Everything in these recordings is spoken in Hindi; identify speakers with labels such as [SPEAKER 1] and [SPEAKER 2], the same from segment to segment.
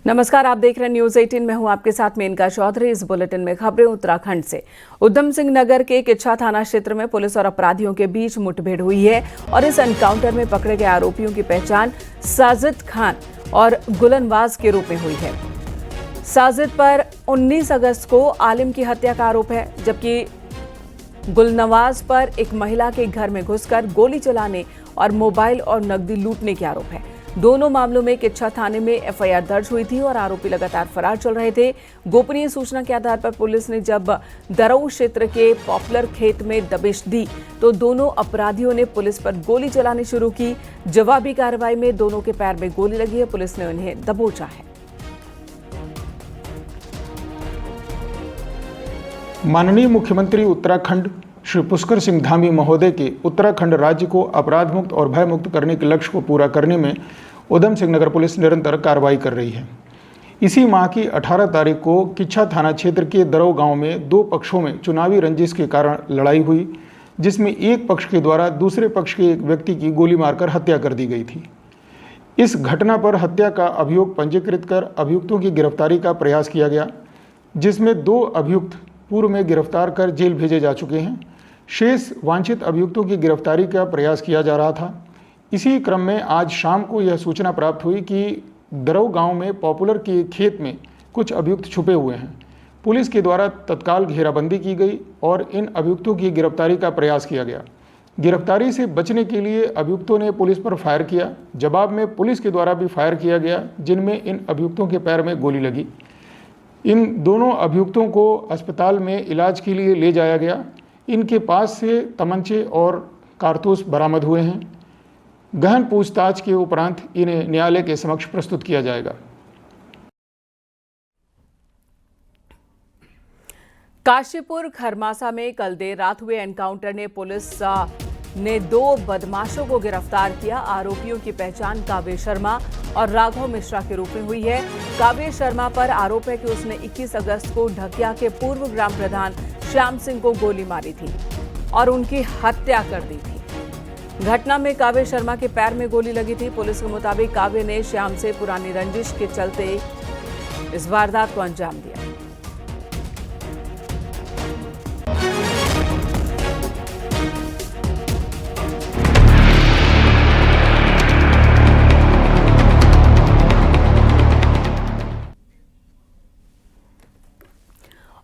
[SPEAKER 1] नमस्कार, आप देख रहे हैं न्यूज 18 में हूं आपके साथ मेनका चौधरी। इस बुलेटिन में खबरें उत्तराखंड से। उधम सिंह नगर के किच्छा थाना क्षेत्र में पुलिस और अपराधियों के बीच मुठभेड़ हुई है और इस एनकाउंटर में पकड़े गए आरोपियों की पहचान साजिद खान और गुलनवाज के रूप में हुई है। साजिद पर 19 अगस्त को आलिम की हत्या का आरोप है, जबकि गुलनवाज पर एक महिला के घर में घुसकर गोली चलाने और मोबाइल और नकदी लूटने के आरोप है। दोनों मामलों में किच्छा थाने में एफआईआर दर्ज हुई थी और आरोपी लगातार फरार चल रहे थे। गोपनीय सूचना के आधार पर पुलिस ने जब दरऊ क्षेत्र के पॉपुलर खेत में दबिश दी तो दोनों अपराधियों ने पुलिस पर गोली चलानी शुरू की। जवाबी कार्रवाई में दोनों के पैर में गोली लगी है। पुलिस ने उन्हें दबोचा है।
[SPEAKER 2] माननीय मुख्यमंत्री उत्तराखंड श्री पुष्कर सिंह धामी महोदय के उत्तराखंड राज्य को अपराध मुक्त और भय मुक्त करने के लक्ष्य को पूरा करने में उधम सिंह नगर पुलिस निरंतर कार्रवाई कर रही है। इसी माह की 18 तारीख को किच्छा थाना क्षेत्र के दरऊ गांव में दो पक्षों में चुनावी रंजिश के कारण लड़ाई हुई, जिसमें एक पक्ष के द्वारा दूसरे पक्ष के एक व्यक्ति की गोली मारकर हत्या कर दी गई थी। इस घटना पर हत्या का अभियोग पंजीकृत कर अभियुक्तों की गिरफ्तारी का प्रयास किया गया, जिसमें 2 अभियुक्त पूर्व में गिरफ्तार कर जेल भेजे जा चुके हैं। शेष वांछित अभियुक्तों की गिरफ्तारी का प्रयास किया जा रहा था। इसी क्रम में आज शाम को यह सूचना प्राप्त हुई कि दरऊ गांव में पॉपुलर के खेत में कुछ अभियुक्त छुपे हुए हैं। पुलिस के द्वारा तत्काल घेराबंदी की गई और इन अभियुक्तों की गिरफ्तारी का प्रयास किया गया। गिरफ्तारी से बचने के लिए अभियुक्तों ने पुलिस पर फायर किया। जवाब में पुलिस के द्वारा भी फायर किया गया, जिनमें इन अभियुक्तों के पैर में गोली लगी। इन दोनों अभियुक्तों को अस्पताल में इलाज के लिए ले जाया गया। इनके पास से तमंचे और कारतूस बरामद हुए हैं। गहन पूछताछ के उपरांत इन्हें न्यायालय के समक्ष प्रस्तुत किया जाएगा।
[SPEAKER 1] काशीपुर खरमासा में कल देर रात हुए एनकाउंटर ने पुलिस ने 2 बदमाशों को गिरफ्तार किया। आरोपियों की पहचान काव्य शर्मा और राघव मिश्रा के रूप में हुई है। काव्य शर्मा पर आरोप है कि उसने 21 अगस्त को ढकिया के पूर्व ग्राम प्रधान श्याम सिंह को गोली मारी थी और उनकी हत्या कर दी थी। घटना में काव्य शर्मा के पैर में गोली लगी थी। पुलिस के मुताबिक काव्य ने श्याम से पुरानी रंजिश के चलते इस वारदात को अंजाम दिया।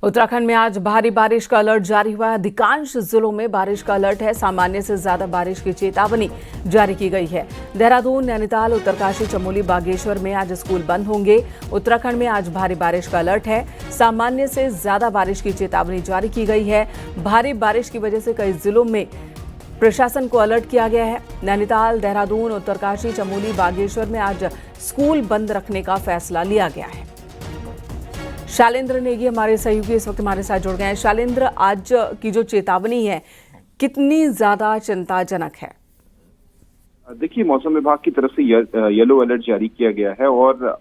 [SPEAKER 1] उत्तराखंड में आज भारी बारिश का अलर्ट जारी हुआ है। अधिकांश जिलों में बारिश का अलर्ट है। सामान्य से ज्यादा बारिश की चेतावनी जारी की गई है। देहरादून, नैनीताल, उत्तरकाशी, चमोली, बागेश्वर में आज स्कूल बंद होंगे। उत्तराखंड में आज भारी बारिश का अलर्ट है। सामान्य से ज्यादा बारिश की चेतावनी जारी की गई है। भारी बारिश की वजह से कई जिलों में प्रशासन को अलर्ट किया गया है। नैनीताल, देहरादून, उत्तरकाशी, चमोली, बागेश्वर में आज स्कूल बंद रखने का फैसला लिया गया है। शालेंद्र नेगी हमारे सहयोगी इस वक्त हमारे साथ जुड़ गए हैं। शालेंद्र, आज की जो चेतावनी है कितनी ज्यादा चिंताजनक है?
[SPEAKER 3] देखिए, मौसम विभाग की तरफ से येलो अलर्ट जारी किया गया है और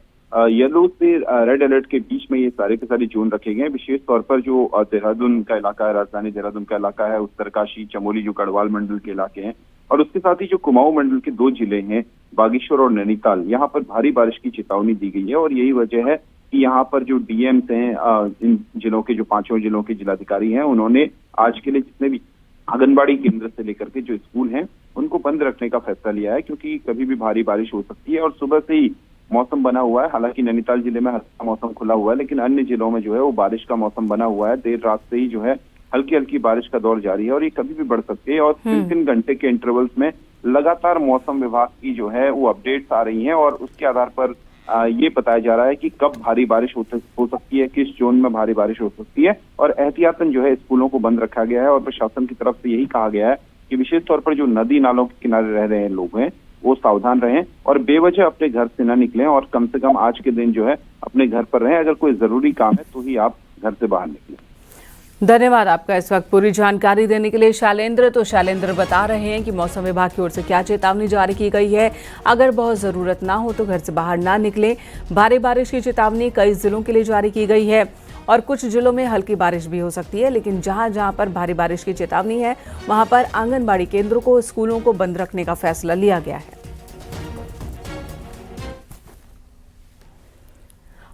[SPEAKER 3] येलो से रेड अलर्ट के बीच में ये सारे के सारे जोन रखे गए हैं। विशेष तौर पर जो देहरादून का इलाका है, राजधानी देहरादून का इलाका है, उत्तरकाशी, चमोली जो गढ़वाल मंडल के इलाके हैं, और उसके साथ ही जो कुमाऊं मंडल के 2 जिले हैं, बागेश्वर और नैनीताल, यहाँ पर भारी बारिश की चेतावनी दी गई है। और यही वजह है कि यहाँ पर जो डीएम्स हैं, इन जिलों के जो 5 जिलों के जिलाधिकारी हैं, उन्होंने आज के लिए जितने भी आंगनबाड़ी केंद्र से लेकर के जो स्कूल हैं उनको बंद रखने का फैसला लिया है, क्योंकि कभी भी भारी बारिश हो सकती है। और सुबह से ही मौसम बना हुआ है। हालांकि नैनीताल जिले में हल्का मौसम खुला हुआ है, लेकिन अन्य जिलों में जो है वो बारिश का मौसम बना हुआ है। देर रात से ही जो है हल्की हल्की बारिश का दौर जारी है और ये कभी भी बढ़ सकती है। और 3-3 घंटे के इंटरवल्स में लगातार मौसम विभाग की जो है वो अपडेट्स आ रही हैं और उसके आधार पर ये बताया जा रहा है कि कब भारी बारिश हो सकती है, किस जोन में भारी बारिश हो सकती है। और एहतियातन जो है स्कूलों को बंद रखा गया है और प्रशासन की तरफ से यही कहा गया है कि विशेष तौर पर जो नदी नालों के किनारे रह रहे हैं लोग हैं वो सावधान रहें और बेवजह अपने घर से न निकलें और कम से कम आज के दिन जो है अपने घर पर रहें। अगर कोई जरूरी काम है तो ही आप घर से बाहर निकलें।
[SPEAKER 1] धन्यवाद आपका इस वक्त पूरी जानकारी देने के लिए शालेंद्र। तो शालेंद्र बता रहे हैं कि मौसम विभाग की ओर से क्या चेतावनी जारी की गई है। अगर बहुत ज़रूरत ना हो तो घर से बाहर ना निकलें। भारी बारिश की चेतावनी कई जिलों के लिए जारी की गई है और कुछ जिलों में हल्की बारिश भी हो सकती है, लेकिन जहां जहां पर भारी बारिश की चेतावनी है वहां पर आंगनबाड़ी केंद्रों को, स्कूलों को बंद रखने का फैसला लिया गया है।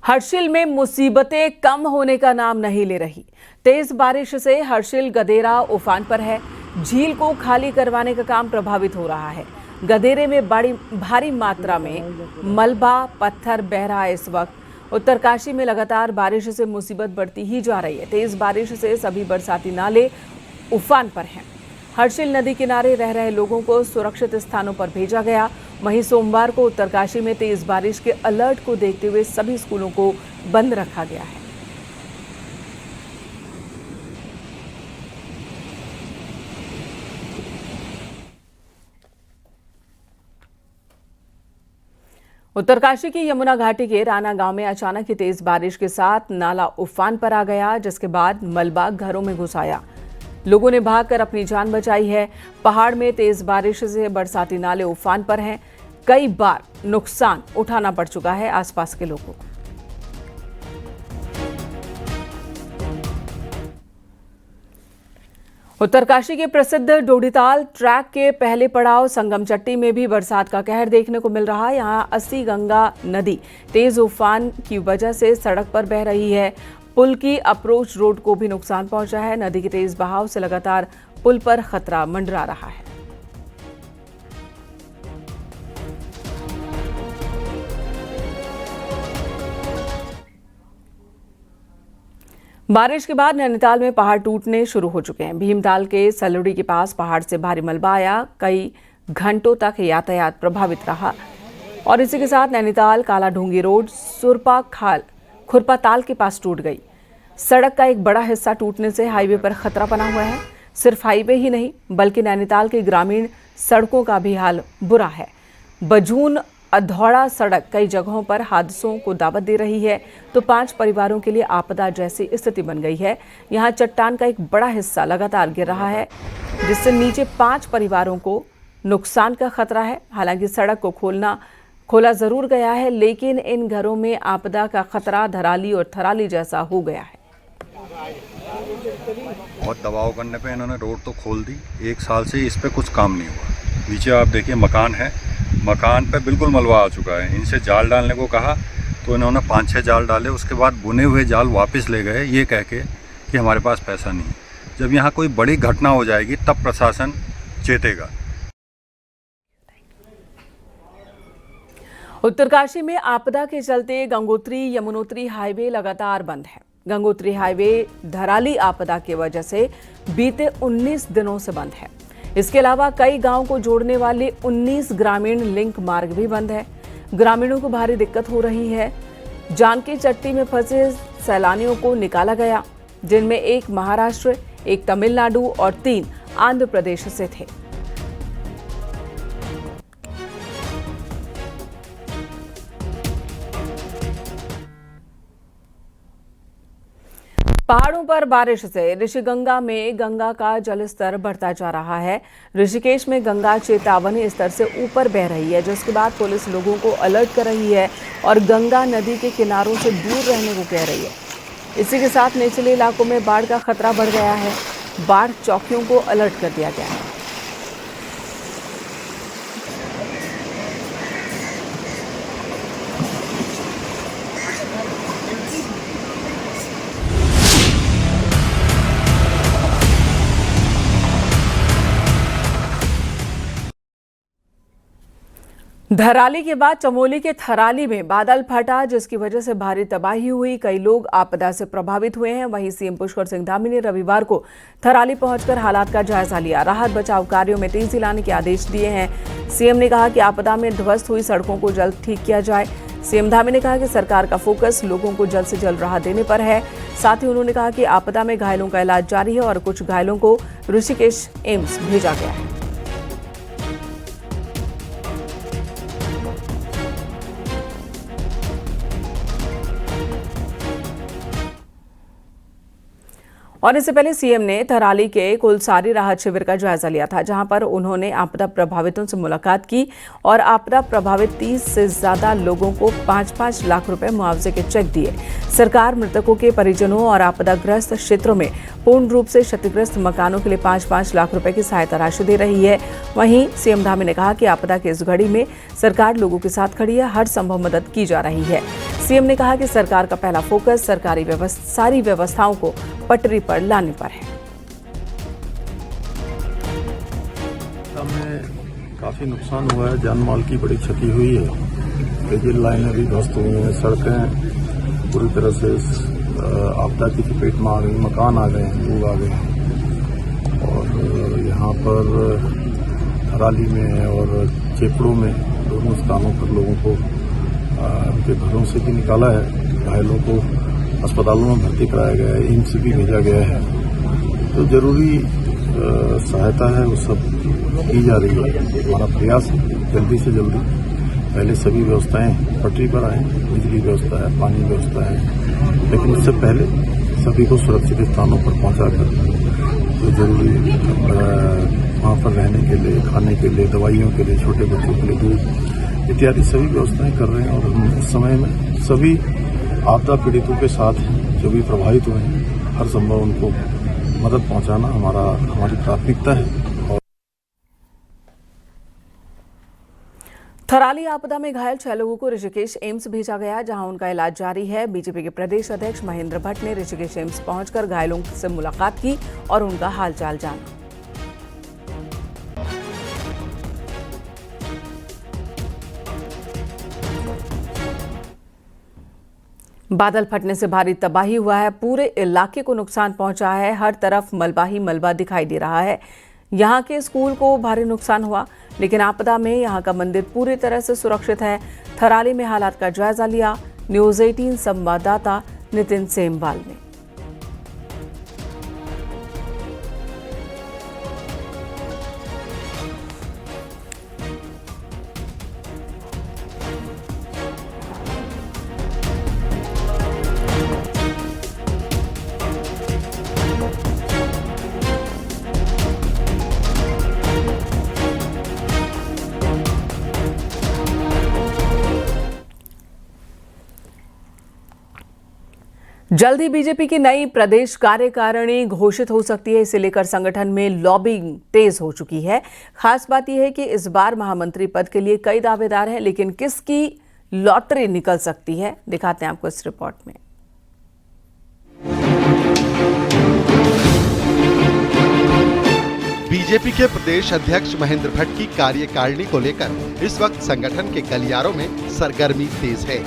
[SPEAKER 1] हर्षिल में मुसीबतें कम होने का नाम नहीं ले रही। तेज बारिश से हर्षिल गदेरा उफान पर है। झील को खाली करवाने का काम प्रभावित हो रहा है। गदेरे में भारी मात्रा में मलबा पत्थर बह रहा है। इस वक्त उत्तरकाशी में लगातार बारिश से मुसीबत बढ़ती ही जा रही है। तेज बारिश से सभी बरसाती नाले उफान पर हैं। हर्षिल नदी किनारे रह रहे लोगों को सुरक्षित स्थानों पर भेजा गया। वहीं सोमवार को उत्तरकाशी में तेज बारिश के अलर्ट को देखते हुए सभी स्कूलों को बंद रखा गया है। उत्तरकाशी की यमुना घाटी के राना गांव में अचानक ही तेज बारिश के साथ नाला उफान पर आ गया, जिसके बाद मलबा घरों में घुस आया। लोगों ने भागकर अपनी जान बचाई है। पहाड़ में तेज बारिश से बरसाती नाले उफान पर हैं। कई बार नुकसान उठाना पड़ चुका है आसपास के लोगों को। उत्तरकाशी के प्रसिद्ध डोडीताल ट्रैक के पहले पड़ाव संगमचट्टी में भी बरसात का कहर देखने को मिल रहा है। यहाँ 80 गंगा नदी तेज उफान की वजह से सड़क पर बह रही है। पुल की अप्रोच रोड को भी नुकसान पहुंचा है। नदी के तेज बहाव से लगातार पुल पर खतरा मंडरा रहा है। बारिश के बाद नैनीताल में पहाड़ टूटने शुरू हो चुके हैं। भीमताल के सलुड़ी के पास पहाड़ से भारी मलबा आया। कई घंटों तक यातायात प्रभावित रहा और इसी के साथ नैनीताल काला ढूंगी रोड सुरपा खाल खुरपाताल के पास टूट गई। सड़क का एक बड़ा हिस्सा टूटने से हाईवे पर खतरा बना हुआ है। सिर्फ हाईवे ही नहीं बल्कि नैनीताल के ग्रामीण सड़कों का भी हाल बुरा है। बजून अधौड़ा सड़क कई जगहों पर हादसों को दावत दे रही है तो 5 परिवारों के लिए आपदा जैसी स्थिति बन गई है। यहाँ चट्टान का एक बड़ा हिस्सा लगातार गिर रहा है, जिससे नीचे 5 परिवारों को नुकसान का खतरा है। हालांकि सड़क को खोला जरूर गया है, लेकिन इन घरों में आपदा का खतरा धराली और थराली जैसा हो गया है।
[SPEAKER 4] बहुत दबाव करने पे इन्होंने रोड तो खोल दी। 1 साल से इस पे कुछ काम नहीं हुआ। नीचे आप देखिए मकान है, मकान पे बिल्कुल मलबा आ चुका है। इनसे जाल डालने को कहा तो इन्होंने 5-6 जाल डाले। उसके बाद बुने हुए जाल वापस ले गए ये कह के कि हमारे पास पैसा नहीं। जब यहाँ कोई बड़ी घटना हो जाएगी तब प्रशासन चेतेगा।
[SPEAKER 1] उत्तरकाशी में आपदा के चलते गंगोत्री यमुनोत्री हाईवे लगातार बंद है। गंगोत्री हाईवे धराली आपदा की वजह से बीते 19 दिनों से बंद है। इसके अलावा कई गांवों को जोड़ने वाले 19 ग्रामीण लिंक मार्ग भी बंद है। ग्रामीणों को भारी दिक्कत हो रही है। जानकी चट्टी में फंसे सैलानियों को निकाला गया, जिनमें 1 महाराष्ट्र, 1 तमिलनाडु और 3 आंध्र प्रदेश से थे। पहाड़ों पर बारिश से ऋषिगंगा में गंगा का जलस्तर बढ़ता जा रहा है। ऋषिकेश में गंगा चेतावनी स्तर से ऊपर बह रही है, जिसके बाद पुलिस लोगों को अलर्ट कर रही है और गंगा नदी के किनारों से दूर रहने को कह रही है। इसी के साथ निचले इलाकों में बाढ़ का खतरा बढ़ गया है। बाढ़ चौकियों को अलर्ट कर दिया गया है। धराली के बाद चमोली के थराली में बादल फटा, जिसकी वजह से भारी तबाही हुई। कई लोग आपदा से प्रभावित हुए हैं। वहीं सीएम पुष्कर सिंह धामी ने रविवार को थराली पहुंचकर हालात का जायजा लिया। राहत बचाव कार्यों में तेजी लाने के आदेश दिए हैं। सीएम ने कहा कि आपदा में ध्वस्त हुई सड़कों को जल्द ठीक किया जाए। सीएम धामी ने कहा कि सरकार का फोकस लोगों को जल्द से जल्द राहत देने पर है। साथ ही उन्होंने कहा कि आपदा में घायलों का इलाज जारी है और कुछ घायलों को ऋषिकेश एम्स भेजा गया है। और इससे पहले सीएम ने थराली के कुलसारी राहत शिविर का जायजा लिया था, जहां पर उन्होंने आपदा प्रभावितों से मुलाकात की और आपदा प्रभावित 30 से ज्यादा लोगों को 5-5 लाख रुपए मुआवजे के चेक दिए। सरकार मृतकों के परिजनों और आपदाग्रस्त क्षेत्रों में पूर्ण रूप से क्षतिग्रस्त मकानों के लिए 5-5 लाख रुपए की सहायता राशि दे रही है। वहीं सीएम धामी ने कहा कि आपदा की इस घड़ी में सरकार लोगों के साथ खड़ी है, हर संभव मदद की जा रही है। सीएम ने कहा कि सरकार का पहला फोकस सारी व्यवस्थाओं को पटरी पर लाने पर है।
[SPEAKER 5] हमें काफी नुकसान हुआ है, जान माल की बड़ी क्षति हुई है। रेल लाइनें भी ध्वस्त हुई हैं, सड़कें पूरी तरह से आपदा की चपेट में आ गई, मकान आ गए, लोग आ गए। और यहाँ पर थराली में और चेपड़ों में दोनों स्थानों पर लोगों को उनके घरों से भी निकाला है, घायलों को अस्पतालों में भर्ती कराया गया है, एम्स भी भेजा गया है। तो जरूरी सहायता है वो सब की जा रही है। हमारा प्रयास है जल्दी से जल्दी पहले सभी व्यवस्थाएं पटरी पर आए, बिजली व्यवस्था है, पानी व्यवस्था है, लेकिन उससे पहले सभी को सुरक्षित स्थानों पर पहुंचाकर जो जरूरी वहाँ पर रहने के लिए, खाने के लिए, दवाइयों के लिए, छोटे बच्चों के लिए दूध इत्यादि सभी व्यवस्थाएं कर रहे हैं। और हम इस समय में सभी आपदा पीड़ितों के साथ जो भी प्रभावित हुए हैं हर संभव उनको मदद पहुंचाना हमारी प्राथमिकता है।
[SPEAKER 1] थराली आपदा में घायल 6 लोगों को ऋषिकेश एम्स भेजा गया, जहां उनका इलाज जारी है। बीजेपी के प्रदेश अध्यक्ष महेंद्र भट्ट ने ऋषिकेश एम्स पहुंचकर घायलों से मुलाकात की और उनका हालचाल जाना। बादल फटने से भारी तबाही हुआ है, पूरे इलाके को नुकसान पहुंचा है। हर तरफ मलबा ही मलबा दिखाई दे रहा है। यहाँ के स्कूल को भारी नुकसान हुआ, लेकिन आपदा में यहाँ का मंदिर पूरी तरह से सुरक्षित है। थराली में हालात का जायजा लिया न्यूज़ 18 संवाददाता नितिन सेमवाल ने। जल्द ही बीजेपी की नई प्रदेश कार्यकारिणी घोषित हो सकती है। इसे लेकर संगठन में लॉबिंग तेज हो चुकी है। खास बात यह है कि इस बार महामंत्री पद के लिए कई दावेदार हैं, लेकिन किसकी लॉटरी निकल सकती है, दिखाते हैं आपको इस रिपोर्ट में।
[SPEAKER 6] बीजेपी के प्रदेश अध्यक्ष महेंद्र भट्ट की कार्यकारिणी को लेकर इस वक्त संगठन के गलियारों में सरगर्मी तेज है।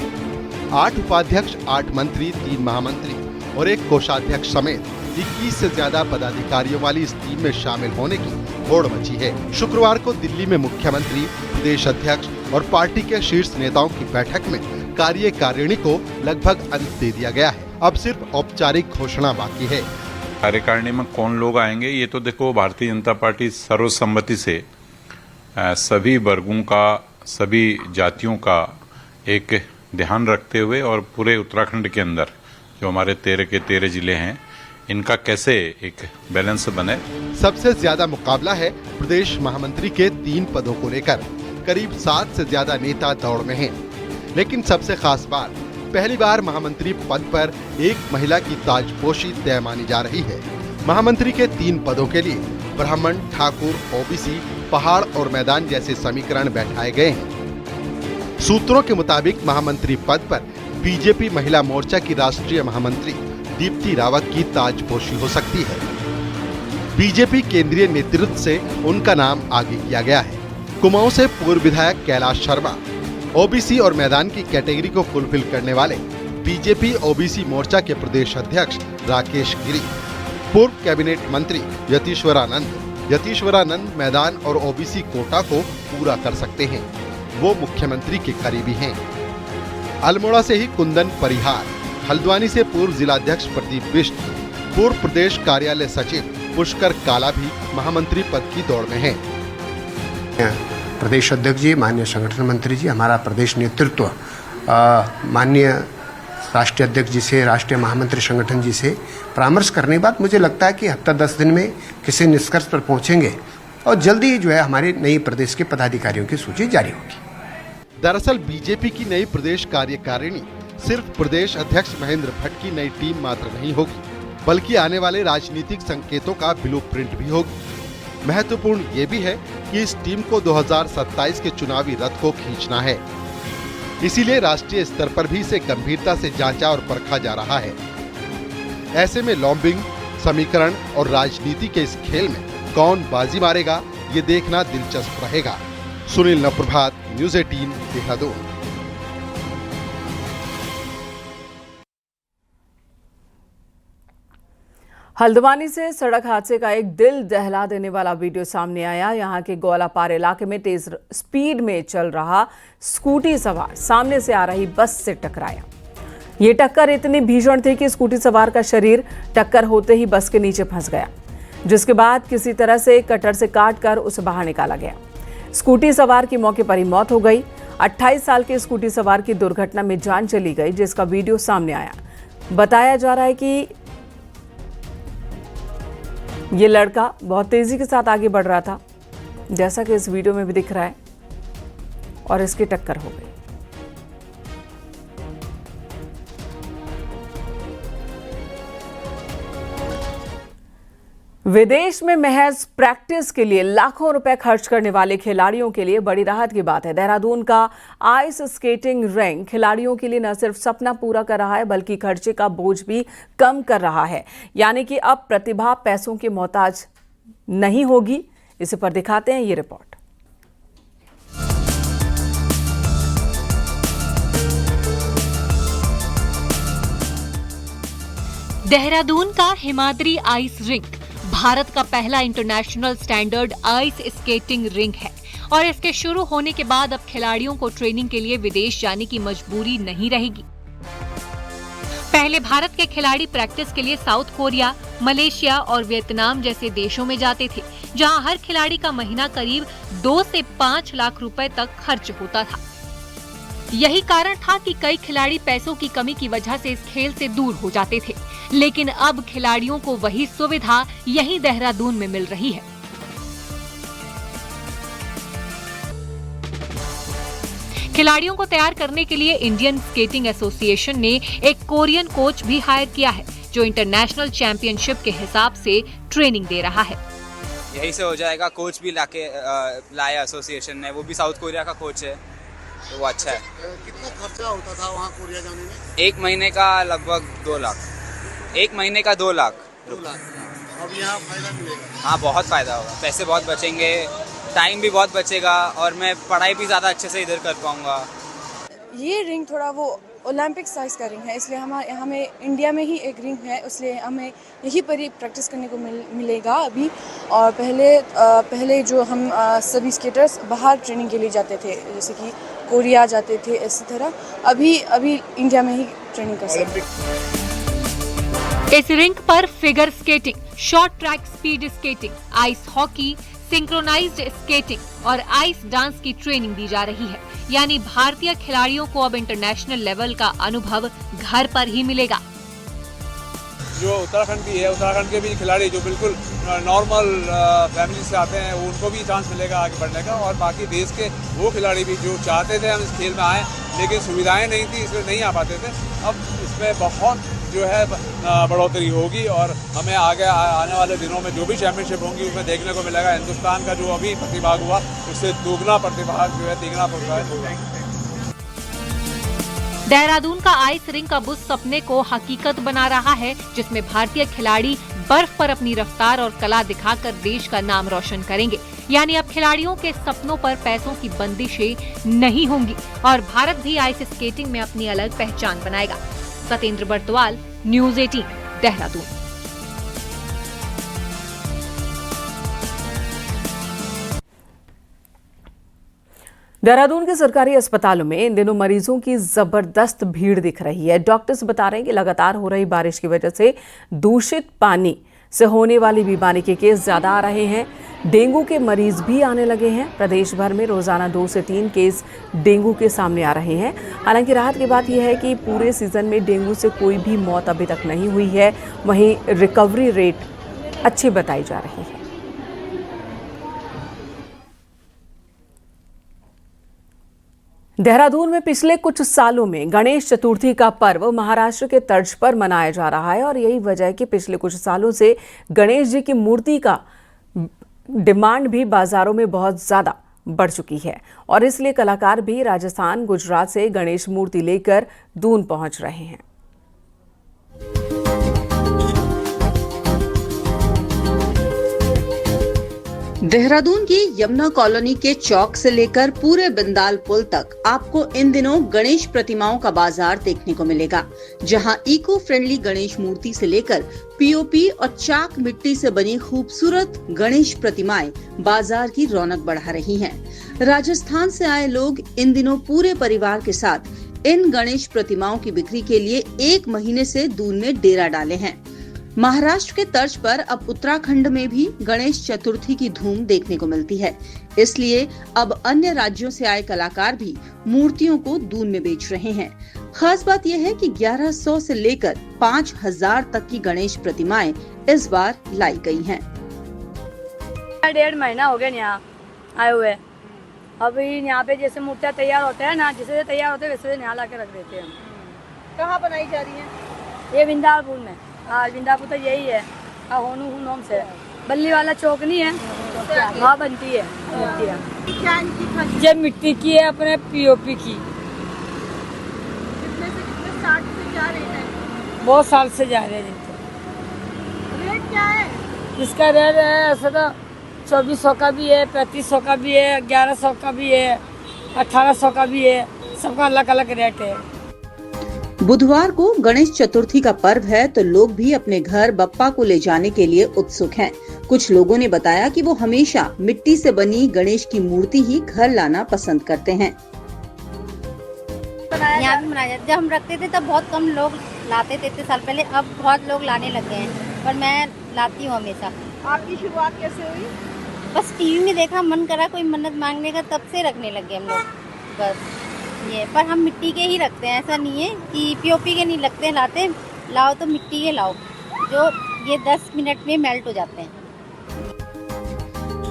[SPEAKER 6] 8 उपाध्यक्ष, 8 मंत्री, 3 महामंत्री और 1 कोषाध्यक्ष समेत 21 से ज्यादा पदाधिकारियों वाली इस टीम में शामिल होने की होड़ मची है। शुक्रवार को दिल्ली में मुख्यमंत्री, प्रदेश अध्यक्ष और पार्टी के शीर्ष नेताओं की बैठक में कार्यकारिणी को लगभग अंत दे दिया गया है। अब सिर्फ औपचारिक घोषणा बाकी है।
[SPEAKER 7] कार्यकारिणी में कौन लोग आएंगे, ये तो देखो भारतीय जनता पार्टी सर्वसम्मति से सभी वर्गों का, सभी जातियों का एक ध्यान रखते हुए और पूरे उत्तराखंड के अंदर जो हमारे 13 के 13 जिले हैं, इनका कैसे एक बैलेंस बने।
[SPEAKER 6] सबसे ज्यादा मुकाबला है प्रदेश महामंत्री के 3 पदों को लेकर। करीब 7 से ज्यादा नेता दौड़ में हैं। लेकिन सबसे खास बात, पहली बार महामंत्री पद पर एक महिला की ताजपोशी तय मानी जा रही है। महामंत्री के 3 पदों के लिए ब्राह्मण, ठाकुर, ओबीसी, पहाड़ और मैदान जैसे समीकरण बैठाए गए हैं। सूत्रों के मुताबिक महामंत्री पद पर बीजेपी महिला मोर्चा की राष्ट्रीय महामंत्री दीप्ति रावत की ताजपोशी हो सकती है। बीजेपी केंद्रीय नेतृत्व से उनका नाम आगे किया गया है। कुमाऊं से पूर्व विधायक कैलाश शर्मा, ओबीसी और मैदान की कैटेगरी को फुलफिल करने वाले बीजेपी ओबीसी मोर्चा के प्रदेश अध्यक्ष राकेश गिरी, पूर्व कैबिनेट मंत्री यतीश्वरानंद मैदान और ओबीसी कोटा को पूरा कर सकते हैं। वो मुख्यमंत्री के करीबी हैं। अल्मोड़ा से ही कुंदन परिहार, हल्द्वानी से पूर्व जिलाध्यक्ष प्रदीप बिष्ट, पूर्व प्रदेश कार्यालय सचिव पुष्कर काला भी महामंत्री पद की दौड़ में हैं।
[SPEAKER 8] प्रदेश अध्यक्ष जी, माननीय संगठन मंत्री जी, हमारा प्रदेश नेतृत्व माननीय राष्ट्रीय अध्यक्ष जी से, राष्ट्रीय महामंत्री संगठन जी से परामर्श करने के बाद मुझे लगता है कि हफ्ता 10 दिन में किसी निष्कर्ष पर पहुंचेंगे और जल्दी ही जो है हमारे नई प्रदेश के पदाधिकारियों की सूची जारी होगी।
[SPEAKER 6] दरअसल बीजेपी की नई प्रदेश कार्यकारिणी सिर्फ प्रदेश अध्यक्ष महेंद्र भट्ट की नई टीम मात्र नहीं होगी, बल्कि आने वाले राजनीतिक संकेतों का ब्लूप्रिंट भी होगी। महत्वपूर्ण ये भी है कि इस टीम को 2027 के चुनावी रथ को खींचना है। इसीलिए राष्ट्रीय स्तर पर भी इसे गंभीरता से जांचा और परखा जा रहा है। ऐसे में लॉबिंग, समीकरण और राजनीति के इस खेल में कौन बाजी मारेगा, ये देखना दिलचस्प रहेगा। सुनील नवप्रभात, न्यूज़ 18, देहरादून।
[SPEAKER 1] हल्द्वानी से सड़क हादसे का एक दिल दहला देने वाला वीडियो सामने आया। यहां के गोलापार इलाके में तेज स्पीड में चल रहा स्कूटी सवार सामने से आ रही बस से टकराया। ये टक्कर इतनी भीषण थी कि स्कूटी सवार का शरीर टक्कर होते ही बस के नीचे फंस गया, जिसके बाद किसी तरह से कटर से काट कर उसे बाहर निकाला गया। स्कूटी सवार की मौके पर ही मौत हो गई। 28 साल के स्कूटी सवार की दुर्घटना में जान चली गई, जिसका वीडियो सामने आया। बताया जा रहा है कि ये लड़का बहुत तेजी के साथ आगे बढ़ रहा था, जैसा कि इस वीडियो में भी दिख रहा है, और इसकी टक्कर हो गई। विदेश में महज प्रैक्टिस के लिए लाखों रुपए खर्च करने वाले खिलाड़ियों के लिए बड़ी राहत की बात है। देहरादून का आइस स्केटिंग रिंक खिलाड़ियों के लिए न सिर्फ सपना पूरा कर रहा है, बल्कि खर्चे का बोझ भी कम कर रहा है। यानी कि अब प्रतिभा पैसों की मोहताज नहीं होगी। इसे पर दिखाते हैं ये रिपोर्ट।
[SPEAKER 9] देहरादून का हिमाद्री आइस रिंक भारत का पहला international standard ice skating rink है और इसके शुरू होने के बाद अब खिलाड़ियों को ट्रेनिंग के लिए विदेश जाने की मजबूरी नहीं रहेगी। पहले भारत के खिलाड़ी प्रैक्टिस के लिए साउथ कोरिया, मलेशिया और वियतनाम जैसे देशों में जाते थे, जहां हर खिलाड़ी का महीना करीब 2 से 5 लाख रुपए तक खर्च होता था। यही कारण था कि कई खिलाड़ी पैसों की कमी की वजह से इस खेल से दूर हो जाते थे, लेकिन अब खिलाड़ियों को वही सुविधा यहीं देहरादून में मिल रही है। खिलाड़ियों को तैयार करने के लिए इंडियन स्केटिंग एसोसिएशन ने एक कोरियन कोच भी हायर किया है, जो इंटरनेशनल चैंपियनशिप के हिसाब से ट्रेनिंग दे रहा है।
[SPEAKER 10] यही से हो जाएगा। कोच भी लाया एसोसिएशन ने, वो भी साउथ कोरिया का कोच है, तो वो अच्छा है।
[SPEAKER 11] कितना खर्चा होता था वहाँ कोरिया जाने में?
[SPEAKER 10] 1 महीने का लगभग 2 लाख। 1 महीने का 2 लाख।
[SPEAKER 11] 2 लाख। अब यहाँ फायदा मिलेगा?
[SPEAKER 10] हाँ, बहुत फायदा होगा। पैसे बहुत बचेंगे, टाइम भी बहुत बचेगा और मैं पढ़ाई भी ज़्यादा अच्छे से इधर कर पाऊँगा।
[SPEAKER 12] ये रिंग थोड़ा वो ओलंपिक साइज का रिंग है, इसलिए हमें इंडिया में ही एक रिंग है, इसलिए हमें यहीं पर ही प्रैक्टिस करने को मिलेगा अभी। और पहले जो हम सभी स्केटर्स बाहर ट्रेनिंग के लिए जाते थे, जैसे कि कोरिया जाते थे, इसी तरह अभी इंडिया में ही ट्रेनिंग कर सकते हैं।
[SPEAKER 9] इस रिंक पर figure skating, short track speed skating, ice hockey, synchronised skating और आइस डांस की ट्रेनिंग दी जा रही है। यानी भारतीय खिलाड़ियों को अब इंटरनेशनल लेवल का अनुभव घर पर ही मिलेगा।
[SPEAKER 13] जो उत्तराखंड भी है, उत्तराखंड के भी खिलाड़ी जो बिल्कुल नॉर्मल फैमिली से आते हैं, उनको भी चांस मिलेगा आगे बढ़ने का। और बाकी देश के वो खिलाड़ी भी जो चाहते थे हम इस खेल में आए, लेकिन सुविधाएं नहीं थी, इसलिए नहीं आ पाते थे, अब इसमें बहुत जो है बढ़ोतरी होगी और हमें आगे आने वाले दिनों में जो भी चैंपियनशिप होंगी उसमें देखने को मिलेगा हिंदुस्तान का जो अभी प्रतिभाग हुआ उससे दोगुना प्रतिभाग जो है, तिगुना प्रतिभाग होगा।
[SPEAKER 9] देहरादून का आइस रिंक अब उस सपने को हकीकत बना रहा है, जिसमें भारतीय खिलाड़ी बर्फ पर अपनी रफ्तार और कला दिखाकर देश का नाम रोशन करेंगे। यानी अब खिलाड़ियों के सपनों पर पैसों की बंदिशें नहीं होंगी और भारत भी आइस स्केटिंग में अपनी अलग पहचान बनाएगा। सतेंद्र बर्तवाल, न्यूज़ 18, देहरादून।
[SPEAKER 1] देहरादून के सरकारी अस्पतालों में इन दिनों मरीजों की जबरदस्त भीड़ दिख रही है। डॉक्टर्स बता रहे हैं कि लगातार हो रही बारिश की वजह से दूषित पानी से होने वाली बीमारी के केस ज्यादा आ रहे हैं। डेंगू के मरीज भी आने लगे हैं। प्रदेश भर में रोजाना 2 से 3 केस डेंगू के सामने आ रहे हैं। हालांकि राहत की बात यह है कि पूरे सीजन में डेंगू से कोई भी मौत अभी तक नहीं हुई है। वहीं रिकवरी रेट अच्छी बताई जा रही है। देहरादून में पिछले कुछ सालों में गणेश चतुर्थी का पर्व महाराष्ट्र के तर्ज पर मनाया जा रहा है और यही वजह है कि पिछले कुछ सालों से गणेश जी की मूर्ति का डिमांड भी बाजारों में बहुत ज्यादा बढ़ चुकी है और इसलिए कलाकार भी राजस्थान, गुजरात से गणेश मूर्ति लेकर दून पहुंच रहे हैं।
[SPEAKER 14] देहरादून की यमुना कॉलोनी के चौक से लेकर पूरे बिंदाल पुल तक आपको इन दिनों गणेश प्रतिमाओं का बाजार देखने को मिलेगा, जहां इको फ्रेंडली गणेश मूर्ति से लेकर पीओपी और चाक मिट्टी से बनी खूबसूरत गणेश प्रतिमाएं बाजार की रौनक बढ़ा रही हैं। राजस्थान से आए लोग इन दिनों पूरे परिवार के साथ इन गणेश प्रतिमाओं की बिक्री के लिए 1 महीने से दून में डेरा डाले हैं। महाराष्ट्र के तर्ज पर अब उत्तराखंड में भी गणेश चतुर्थी की धूम देखने को मिलती है, इसलिए अब अन्य राज्यों से आए कलाकार भी मूर्तियों को दून में बेच रहे हैं। खास बात यह है कि 1100 से लेकर 5000 तक की गणेश प्रतिमाएं इस बार लाई गई हैं।
[SPEAKER 15] 1.5 महीना हो गया यहाँ आए हुए। अभी यहाँ पे जैसे मूर्तियाँ तैयार होते हैं ना, जैसे तैयार होते हैं वैसे यहाँ ला के रख देते हैं।
[SPEAKER 16] कहाँ बनाई जा रही है?
[SPEAKER 15] ये बिंदालपुर में। हाँ, बिंदापुर तो यही है, होनू से बल्ली वाला चौक नहीं है, वहाँ बनती है मूर्तियाँ। ये मिट्टी की है, अपने पीओपी की।
[SPEAKER 16] कितने से कितने स्टार्ट से क्या रेट है?
[SPEAKER 15] बहुत साल से जा रहे हैं।
[SPEAKER 16] रेट क्या है?
[SPEAKER 15] इसका रेट है ऐसा तो 2400 का भी है, 3500 का भी है, 1100 का भी है, 1800 का भी है, सबका अलग अलग रेट है।
[SPEAKER 14] बुधवार को गणेश चतुर्थी का पर्व है तो लोग भी अपने घर बप्पा को ले जाने के लिए उत्सुक हैं। कुछ लोगों ने बताया कि वो हमेशा मिट्टी से बनी गणेश की मूर्ति ही घर लाना पसंद करते हैं।
[SPEAKER 16] यहाँ भी मनाया जाता। जब हम रखते थे तब बहुत कम लोग लाते थे, 3 साल पहले, अब बहुत लोग लाने लग गए हैं, पर मैं लाती हूँ हमेशा। आपकी शुरुआत कैसे हुई? बस टीवी में देखा, मन करा कोई मन्नत मांगने का, तब से रखने लग गए हम लोग। बस ये, पर हम मिट्टी के ही रखते हैं, ऐसा नहीं है कि पीओपी के नहीं लगते हैं। लाते लाओ तो मिट्टी के लाओ, जो ये 10 मिनट में मेल्ट हो जाते हैं।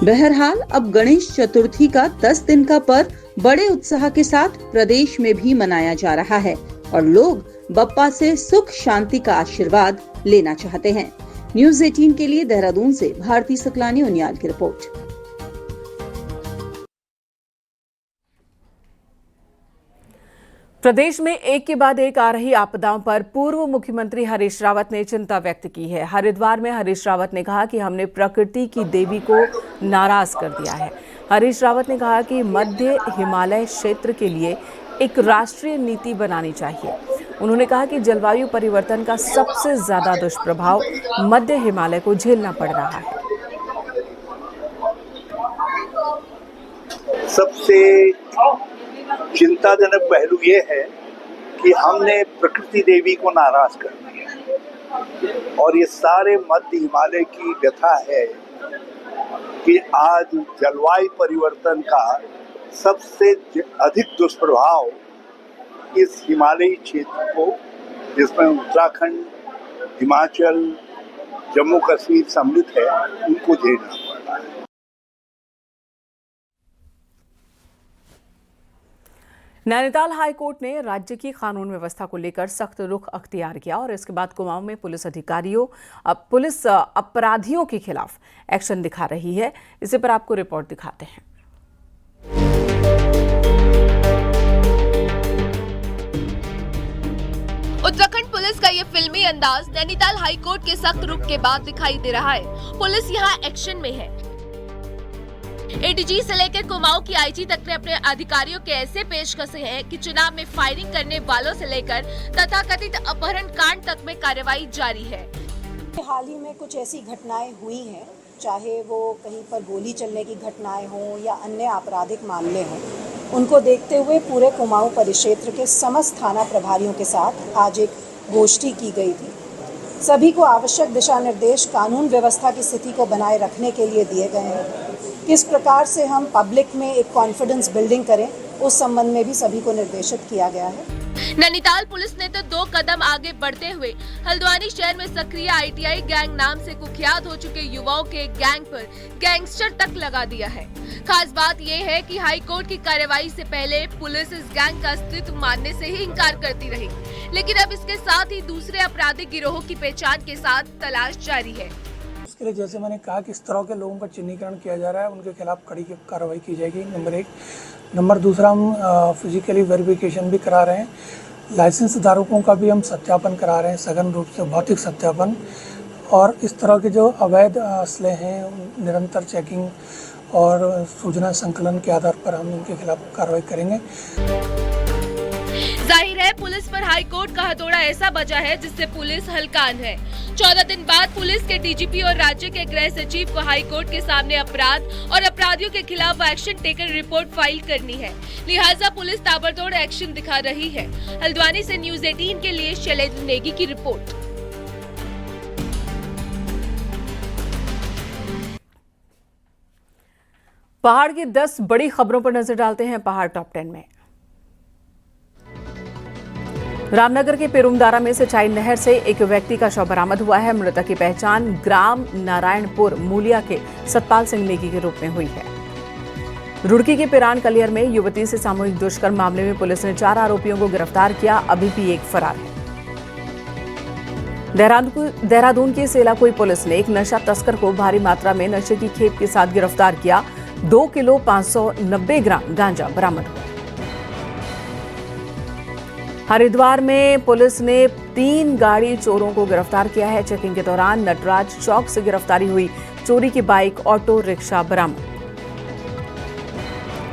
[SPEAKER 14] बहरहाल अब गणेश चतुर्थी का 10 दिन का पर्व बड़े उत्साह के साथ प्रदेश में भी मनाया जा रहा है और लोग बप्पा से सुख शांति का आशीर्वाद लेना चाहते हैं। न्यूज़ 18 के लिए देहरादून से भारती सकलानी उनियाल की रिपोर्ट।
[SPEAKER 1] प्रदेश में एक के बाद एक आ रही आपदाओं पर पूर्व मुख्यमंत्री हरीश रावत ने चिंता व्यक्त की है। हरिद्वार में हरीश रावत ने कहा कि हमने प्रकृति की देवी को नाराज कर दिया है। हरीश रावत ने कहा कि मध्य हिमालय क्षेत्र के लिए एक राष्ट्रीय नीति बनानी चाहिए। उन्होंने कहा कि जलवायु परिवर्तन का सबसे ज्यादा दुष्प्रभाव मध्य हिमालय को झेलना पड़ रहा है।
[SPEAKER 17] सबसे चिंताजनक पहलू ये है कि हमने प्रकृति देवी को नाराज कर दिया और ये सारे मध्य हिमालय की व्यथा है कि आज जलवायु परिवर्तन का सबसे अधिक दुष्प्रभाव इस हिमालयी क्षेत्र को, जिसमें उत्तराखंड, हिमाचल, जम्मू कश्मीर सम्मिलित है, उनको झेलना पड़ रहा है।
[SPEAKER 1] नैनीताल हाईकोर्ट ने राज्य की कानून व्यवस्था को लेकर सख्त रुख अख्तियार किया और इसके बाद कुमाऊं में पुलिस अपराधियों के खिलाफ एक्शन दिखा रही है। इसी पर आपको रिपोर्ट दिखाते हैं।
[SPEAKER 18] उत्तराखंड पुलिस का ये फिल्मी अंदाज नैनीताल हाईकोर्ट के सख्त रुख के बाद दिखाई दे रहा है। पुलिस यहाँ एक्शन में है। एडीजी से लेकर कुमाऊं की आईजी तक ने अपने अधिकारियों के ऐसे पेश कसे हैं कि चुनाव में फायरिंग करने वालों से लेकर तथाकथित अपहरण कांड तक में कार्रवाई जारी है।
[SPEAKER 19] हाल ही में कुछ ऐसी घटनाएं हुई हैं, चाहे वो कहीं पर गोली चलने की घटनाएं हों या अन्य आपराधिक मामले हों, उनको देखते हुए पूरे कुमाऊं परिक्षेत्र के समस्त थाना प्रभारियों के साथ आज एक गोष्ठी की गई थी। सभी को आवश्यक दिशा निर्देश कानून व्यवस्था की स्थिति को बनाए रखने के लिए दिए गए हैं। किस प्रकार से हम पब्लिक में एक कॉन्फिडेंस बिल्डिंग करें, उस संबंध में भी सभी को निर्देशित किया गया है।
[SPEAKER 18] नैनीताल पुलिस ने तो 2 कदम आगे बढ़ते हुए हल्द्वानी शहर में सक्रिय आईटीआई गैंग नाम से कुख्यात हो चुके युवाओं के गैंग पर गैंगस्टर तक लगा दिया है। खास बात यह है कि हाईकोर्ट की कार्रवाई से पहले पुलिस इस गैंग का अस्तित्व मानने से ही इंकार करती रही, लेकिन अब इसके साथ ही दूसरे आपराधिक गिरोहों की पहचान के साथ तलाश जारी है।
[SPEAKER 20] उसके लिए जैसे मैंने कहा कि इस तरह के लोगों का चिन्हीकरण किया जा रहा है, उनके खिलाफ कड़ी कार्रवाई की जाएगी, नंबर 1। नंबर दूसरा, हम फिजिकली वेरिफिकेशन भी करा रहे हैं, लाइसेंस धारकों का भी हम सत्यापन करा रहे हैं, सघन रूप से भौतिक सत्यापन, और इस तरह के जो अवैध असले हैं निरंतर चेकिंग और सूचना संकलन के आधार पर हम इनके खिलाफ कार्रवाई करेंगे।
[SPEAKER 18] जाहिर है पुलिस पर हाई कोर्ट का हथौड़ा ऐसा बजा है जिससे पुलिस हलकान है। 14 दिन बाद पुलिस के डीजीपी और राज्य के गृह सचिव को हाई कोर्ट के सामने अपराध और अपराधियों के खिलाफ एक्शन टेकन रिपोर्ट फाइल करनी है, लिहाजा पुलिस ताबड़तोड़ एक्शन दिखा रही है। हल्द्वानी से न्यूज़ 18 के लिए शैलेंद्र नेगी की रिपोर्ट।
[SPEAKER 1] पहाड़ की 10 बड़ी खबरों पर नजर डालते हैं पहाड़ टॉप 10 में। रामनगर के पेरुमदारा में सिंचाई नहर से एक व्यक्ति का शव बरामद हुआ है। मृतक की पहचान ग्राम नारायणपुर मूलिया के सतपाल सिंह नेगी के रूप में हुई है। रुड़की के पिरान कलियर में युवती से सामूहिक दुष्कर्म मामले में पुलिस ने 4 आरोपियों को गिरफ्तार किया, अभी भी एक फरार है। देहरादून की सेलाकुई पुलिस ने एक नशा तस्कर को भारी मात्रा में नशे की खेप के साथ गिरफ्तार किया। 2 किलो 590 ग्राम गांजा बरामद हुआ। हरिद्वार में पुलिस ने 3 गाड़ी चोरों को गिरफ्तार किया है। चेकिंग के दौरान नटराज चौक से गिरफ्तारी हुई। चोरी की बाइक, ऑटो रिक्शा बरामद।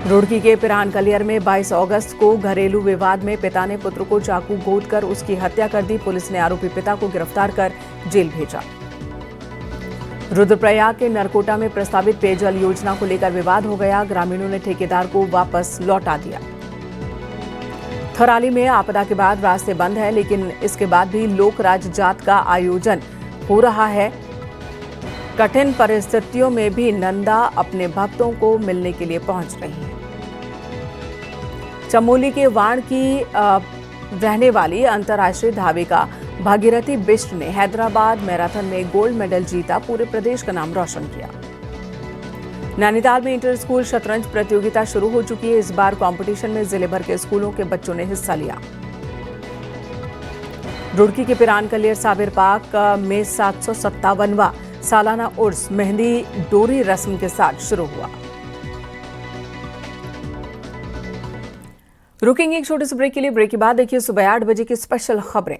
[SPEAKER 1] रुड़की के पिरान कलियर में 22 अगस्त को घरेलू विवाद में पिता ने पुत्र को चाकू गोदकर उसकी हत्या कर दी। पुलिस ने आरोपी पिता को गिरफ्तार कर जेल भेजा। रुद्रप्रयाग के नरकोटा में प्रस्तावित पेयजल योजना को लेकर विवाद हो गया। ग्रामीणों ने ठेकेदार को वापस लौटा दिया। थराली में आपदा के बाद रास्ते बंद है, लेकिन इसके बाद भी लोक राज जात का आयोजन हो रहा है। कठिन परिस्थितियों में भी नंदा अपने भक्तों को मिलने के लिए पहुंच रही है। चमोली के वाण की रहने वाली अंतर्राष्ट्रीय धाविका भागीरथी बिष्ट ने हैदराबाद मैराथन में गोल्ड मेडल जीता, पूरे प्रदेश का नाम रोशन किया। नैनीताल में इंटर स्कूल शतरंज प्रतियोगिता शुरू हो चुकी है। इस बार कंपटीशन में जिले भर के स्कूलों के बच्चों ने हिस्सा लिया। रुड़की के पिरान कलियर साबिर पार्क में 757वां सालाना उर्स मेहंदी डोरी रस्म के साथ शुरू हुआ। रुकेंगे एक छोटे से ब्रेक के लिए। ब्रेक के बाद देखिए सुबह 8 बजे की स्पेशल खबरें।